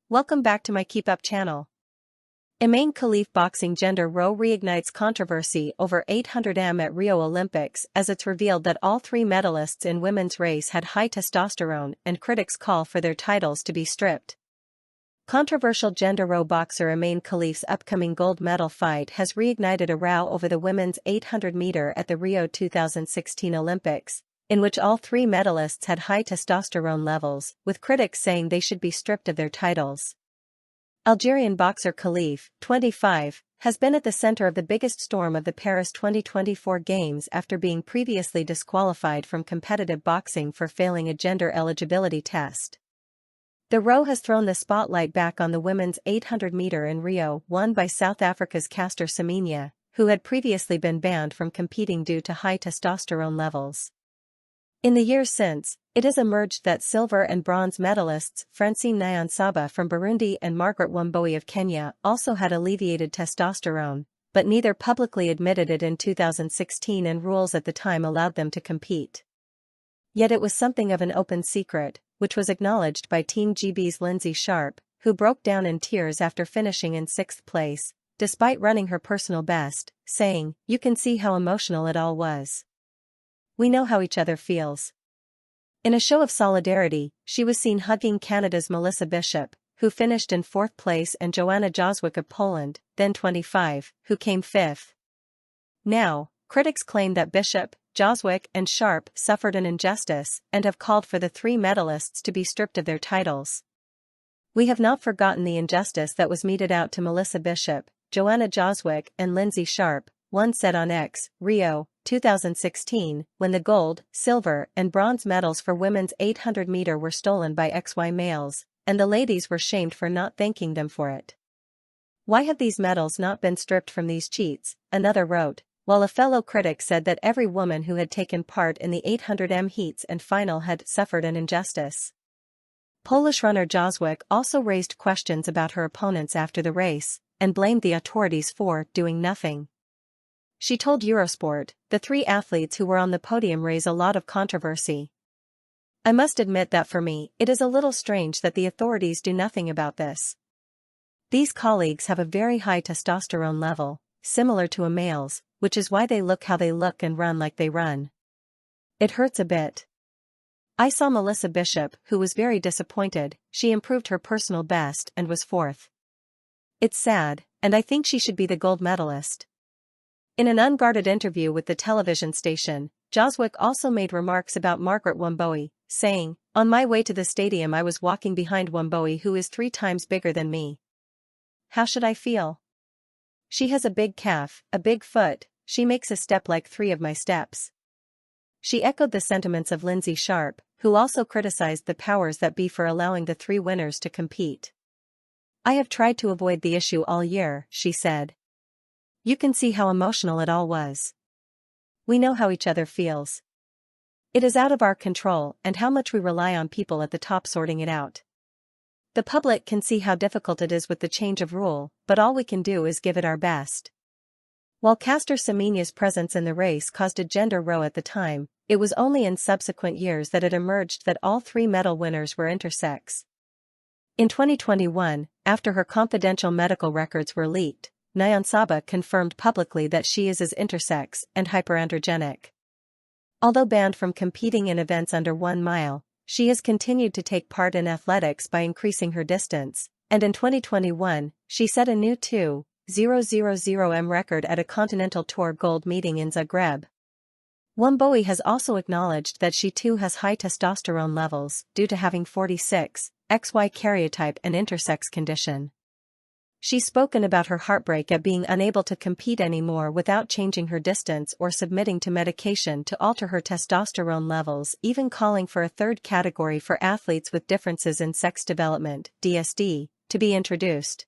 Welcome back to my KEEPUP channel. Imane Khelif boxing gender row reignites controversy over 800m at Rio Olympics as it's revealed that all three medallists in women's race had high testosterone and critics call for their titles to be stripped. Controversial gender row boxer Imane Khelif's upcoming gold medal fight has reignited a row over the women's 800-meter at the Rio 2016 Olympics, in which all three medallists had high testosterone levels, with critics saying they should be stripped of their titles. Algerian boxer Khelif, 25, has been at the center of the biggest storm of the Paris 2024 Games after being previously disqualified from competitive boxing for failing a gender eligibility test. The row has thrown the spotlight back on the women's 800-meter in Rio, won by South Africa's Caster Semenya, who had previously been banned from competing due to high testosterone levels. In the years since, it has emerged that silver and bronze medalists Francine Niyonsaba from Burundi and Margaret Wambui of Kenya also had alleviated testosterone, but neither publicly admitted it in 2016 and rules at the time allowed them to compete. Yet it was something of an open secret, which was acknowledged by Team GB's Lindsay Sharp, who broke down in tears after finishing in 6th place, despite running her personal best, saying, "You can see how emotional it all was. We know how each other feels." In a show of solidarity, she was seen hugging Canada's Melissa Bishop, who finished in 4th place, and Joanna Jozwiak of Poland, then 25, who came 5th. Now, critics claim that Bishop, Jozwiak and Sharp suffered an injustice and have called for the three medallists to be stripped of their titles. "We have not forgotten the injustice that was meted out to Melissa Bishop, Joanna Jozwiak and Lindsay Sharp," one said on X, Rio, 2016, when the gold, silver and bronze medals for women's 800-meter were stolen by XY males, and the ladies were shamed for not thanking them for it. "Why have these medals not been stripped from these cheats?" another wrote, while a fellow critic said that every woman who had taken part in the 800m heats and final had suffered an injustice. Polish runner Jozwiak also raised questions about her opponents after the race, and blamed the authorities for doing nothing. She told Eurosport, "The three athletes who were on the podium raise a lot of controversy. I must admit that for me, it is a little strange that the authorities do nothing about this. These colleagues have a very high testosterone level, similar to a male's, which is why they look how they look and run like they run. It hurts a bit. I saw Melissa Bishop, who was very disappointed. She improved her personal best and was 4th. It's sad, and I think she should be the gold medalist." In an unguarded interview with the television station, Jozwiak also made remarks about Margaret Wambui, saying, "On my way to the stadium I was walking behind Wambui, who is 3 times bigger than me. How should I feel? She has a big calf, a big foot, she makes a step like 3 of my steps." She echoed the sentiments of Lindsay Sharp, who also criticized the powers that be for allowing the 3 winners to compete. "I have tried to avoid the issue all year," she said. "You can see how emotional it all was. We know how each other feels. It is out of our control and how much we rely on people at the top sorting it out. The public can see how difficult it is with the change of rule, but all we can do is give it our best." While Caster Semenya's presence in the race caused a gender row at the time, it was only in subsequent years that it emerged that all 3 medal winners were intersex. In 2021, after her confidential medical records were leaked, Niyonsaba confirmed publicly that she is as intersex and hyperandrogenic. Although banned from competing in events under 1 mile, she has continued to take part in athletics by increasing her distance, and in 2021, she set a new 2:000m record at a Continental Tour Gold meeting in Zagreb. Wambui has also acknowledged that she too has high testosterone levels due to having 46XY karyotype and intersex condition. She's spoken about her heartbreak at being unable to compete anymore without changing her distance or submitting to medication to alter her testosterone levels, even calling for a 3rd category for athletes with differences in sex development, DSD, to be introduced.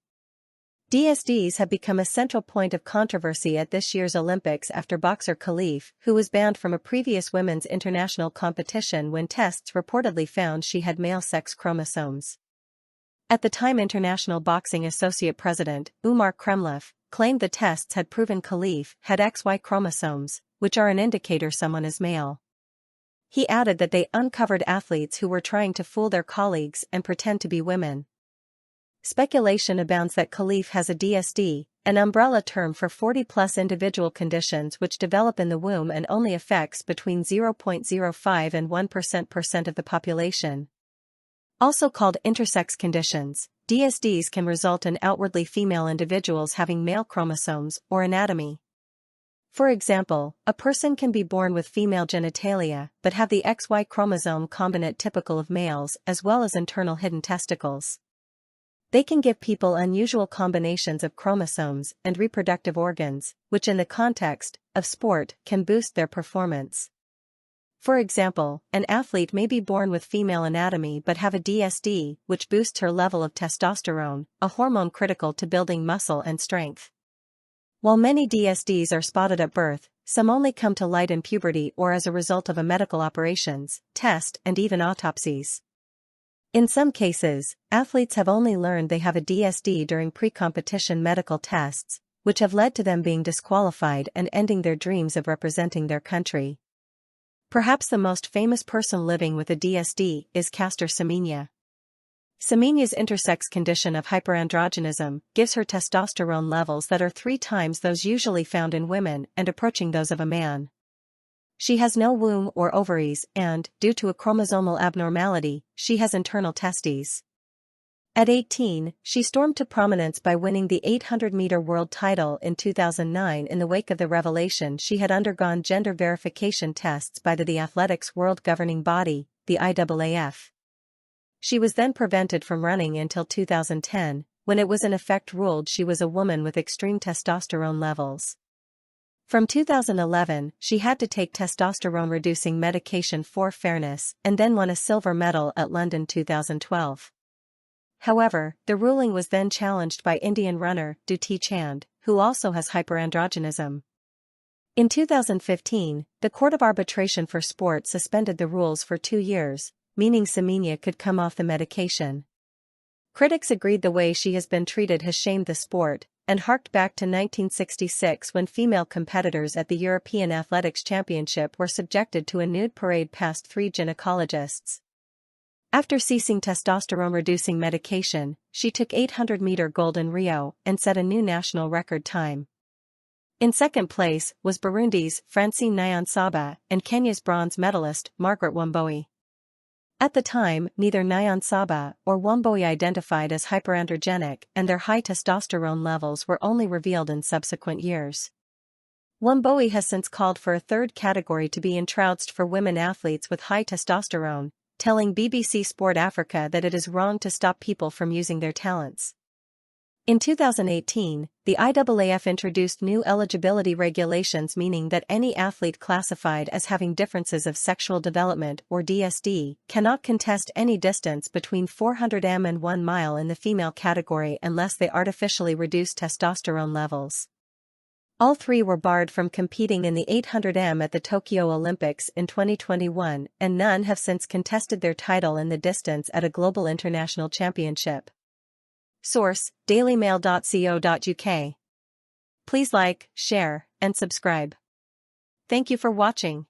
DSDs have become a central point of controversy at this year's Olympics after boxer Khelif, who was banned from a previous women's international competition when tests reportedly found she had male sex chromosomes. At the time, International Boxing Associate President Umar Kremlif claimed the tests had proven Khelif had XY chromosomes, which are an indicator someone is male. He added that they uncovered athletes who were trying to fool their colleagues and pretend to be women. Speculation abounds that Khelif has a DSD, an umbrella term for 40-plus individual conditions which develop in the womb and only affects between 0.05 and 1% of the population. Also called intersex conditions, DSDs can result in outwardly female individuals having male chromosomes or anatomy. For example, a person can be born with female genitalia but have the XY chromosome combinate typical of males as well as internal hidden testicles. They can give people unusual combinations of chromosomes and reproductive organs, which in the context of sport can boost their performance. For example, an athlete may be born with female anatomy but have a DSD, which boosts her level of testosterone, a hormone critical to building muscle and strength. While many DSDs are spotted at birth, some only come to light in puberty or as a result of a medical operations, test, and even autopsies. In some cases, athletes have only learned they have a DSD during pre-competition medical tests, which have led to them being disqualified and ending their dreams of representing their country. Perhaps the most famous person living with a DSD is Caster Semenya. Semenya's intersex condition of hyperandrogenism gives her testosterone levels that are 3 times those usually found in women and approaching those of a man. She has no womb or ovaries and, due to a chromosomal abnormality, she has internal testes. At 18, she stormed to prominence by winning the 800-meter world title in 2009 in the wake of the revelation she had undergone gender verification tests by the athletics world governing body, the IAAF. She was then prevented from running until 2010, when it was in effect ruled she was a woman with extreme testosterone levels. From 2011, she had to take testosterone-reducing medication for fairness and then won a silver medal at London 2012. However, the ruling was then challenged by Indian runner Dutee Chand, who also has hyperandrogenism. In 2015, the Court of Arbitration for Sport suspended the rules for 2 years, meaning Semenya could come off the medication. Critics agreed the way she has been treated has shamed the sport, and harked back to 1966 when female competitors at the European Athletics Championship were subjected to a nude parade past 3 gynecologists. After ceasing testosterone-reducing medication, she took 800-meter gold in Rio and set a new national record time. In second place was Burundi's Francine Niyonsaba and Kenya's bronze medalist Margaret Wambui. At the time, neither Niyonsaba or Wambui identified as hyperandrogenic, and their high testosterone levels were only revealed in subsequent years. Wambui has since called for a third category to be introduced for women athletes with high testosterone, telling BBC Sport Africa that it is wrong to stop people from using their talents. In 2018, the IAAF introduced new eligibility regulations meaning that any athlete classified as having differences of sexual development or DSD cannot contest any distance between 400 m and 1 mile in the female category unless they artificially reduce testosterone levels. All 3 were barred from competing in the 800 m at the Tokyo Olympics in 2021, and none have since contested their title in the distance at a global international championship. Source: dailymail.co.uk. Please like, share, and subscribe. Thank you for watching.